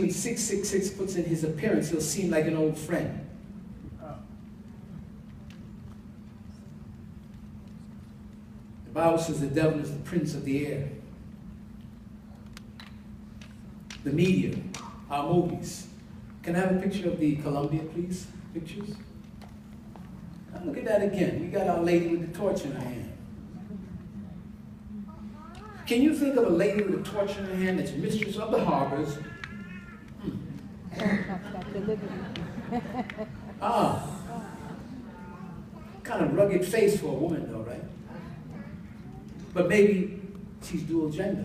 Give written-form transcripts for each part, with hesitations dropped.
when 666 puts in his appearance, he'll seem like an old friend. The Bible says the devil is the prince of the air. The media, our movies. Can I have a picture of the Columbia, please? Pictures? Now look at that again. We got our lady with the torch in her hand. Can you think of a lady with a torch in her hand that's mistress of the harbors? Kind of rugged face for a woman though, right? But maybe she's dual gender.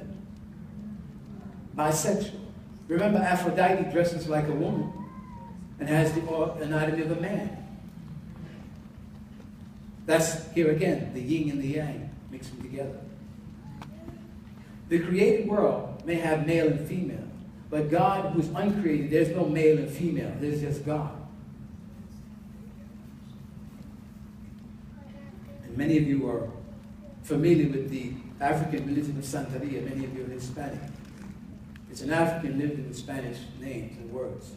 Bisexual. Remember, Aphrodite dresses like a woman and has the anatomy of a man. That's, here again, the yin and the yang mixing together. The created world may have male and female, but God, who's uncreated, there's no male and female. There's just God. And many of you are familiar with the African religion of Santeria. Many of you are Hispanic. It's an African lived with Spanish names and words.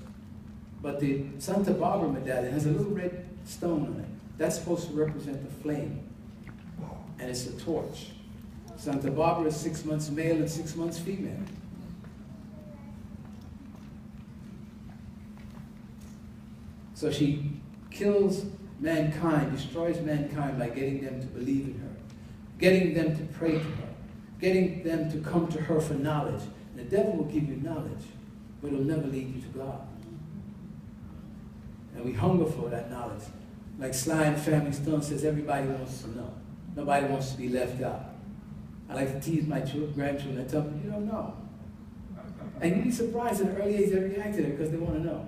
But the Santa Barbara medallion has a little red stone on it. That's supposed to represent the flame. And it's a torch. Santa Barbara is 6 months male and 6 months female. So she kills mankind, destroys mankind by getting them to believe in her, getting them to pray to her, getting them to come to her for knowledge. And the devil will give you knowledge, but it'll never lead you to God. And we hunger for that knowledge. Like Sly and Family Stone says, everybody wants to know. Nobody wants to be left out. I like to tease my grandchildren and tell them, you don't know. And you'd be surprised at an early age they react to it because they want to know.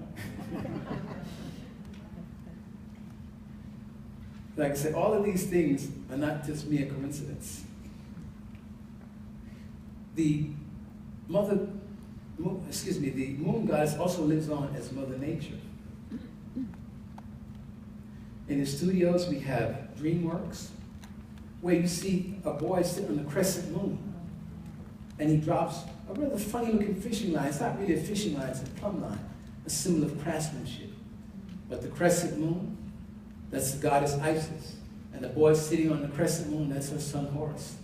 Like I said, all of these things are not just mere coincidence. The moon goddess also lives on as Mother Nature. In the studios, we have DreamWorks, where you see a boy sitting on the crescent moon, and he drops a rather funny-looking fishing line. It's not really a fishing line, it's a plumb line, a symbol of craftsmanship. But the crescent moon, that's the goddess Isis. And the boy sitting on the crescent moon, that's her son Horus.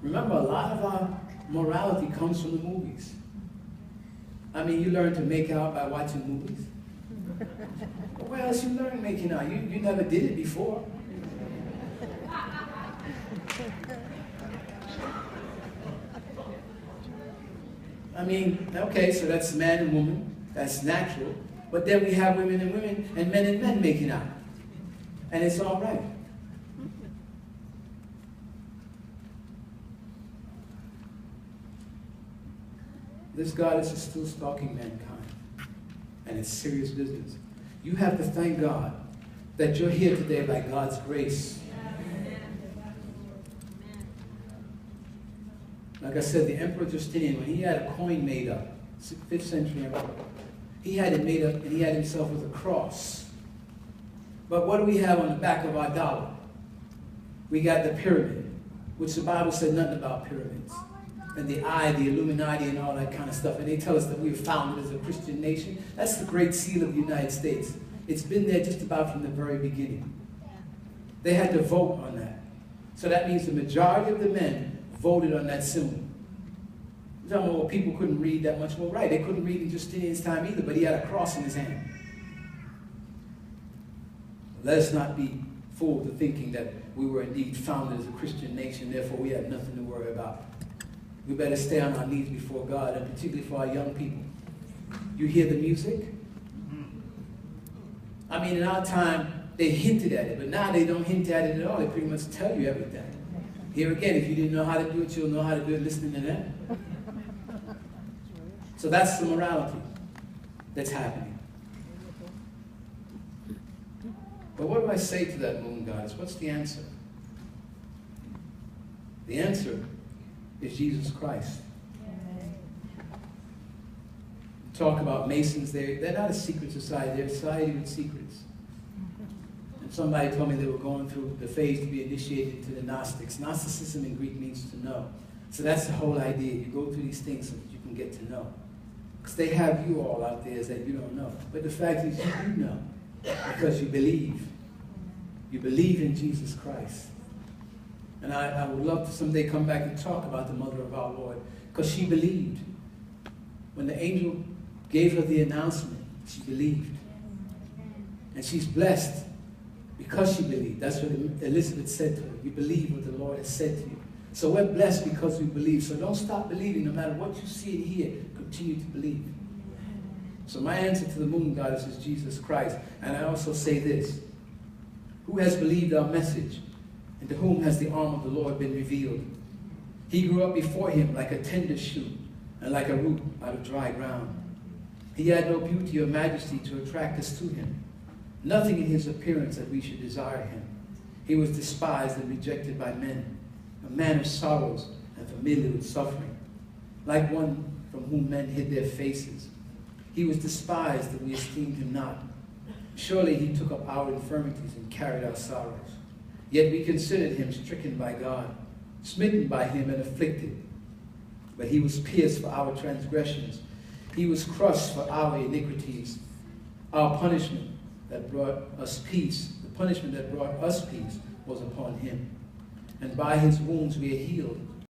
Remember, a lot of our morality comes from the movies. I mean, you learn to make out by watching movies. But where else you learn making out? You never did it before. I mean, okay, so that's man and woman, that's natural. But then we have women and men making out. And it's all right. This goddess is still stalking mankind. And it's serious business. You have to thank God that you're here today by God's grace. Like I said, the Emperor Justinian, when he had a coin made up, 5th century emperor, he had it made up and he had himself with a cross. But what do we have on the back of our dollar? We got the pyramid, which the Bible said nothing about pyramids. And the eye, the Illuminati, and all that kind of stuff. And they tell us that we were founded as a Christian nation. That's the Great Seal of the United States. It's been there just about from the very beginning. They had to vote on that. So that means the majority of the men voted on that symbol. Well, people couldn't read that much. Well, right, they couldn't read in Justinian's time either, but he had a cross in his hand. Let us not be fooled to thinking that we were indeed founded as a Christian nation, therefore we have nothing to worry about. We better stay on our knees before God, and particularly for our young people. You hear the music? I mean, in our time, they hinted at it, but now they don't hint at it at all. They pretty much tell you everything. Here again, if you didn't know how to do it, you'll know how to do it listening to them. So that's the morality that's happening. But what do I say to that moon goddess? What's the answer? The answer is Jesus Christ. Talk about Masons, they're not a secret society, they're a society with secrets. And somebody told me they were going through the phase to be initiated to the Gnostics. Gnosticism in Greek means to know. So that's the whole idea. You go through these things so that you can get to know. Because they have you all out there that you don't know. But the fact is, you do know. Because you believe. You believe in Jesus Christ. And I would love to someday come back and talk about the mother of our Lord. Because she believed. When the angel gave her the announcement, she believed. And she's blessed because she believed. That's what Elizabeth said to her. You believe what the Lord has said to you. So we're blessed because we believe. So don't stop believing no matter what you see and hear. Continue to believe. So my answer to the moon goddess is Jesus Christ. And I also say this. Who has believed our message? And to whom has the arm of the Lord been revealed? He grew up before him like a tender shoot and like a root out of dry ground. He had no beauty or majesty to attract us to him. Nothing in his appearance that we should desire him. He was despised and rejected by men, a man of sorrows and familiar with suffering, like one from whom men hid their faces. He was despised and we esteemed him not. Surely he took up our infirmities and carried our sorrows. Yet we considered him stricken by God, smitten by him and afflicted. But he was pierced for our transgressions. He was crushed for our iniquities. Our punishment that brought us peace, the punishment that brought us peace was upon him. And by his wounds we are healed.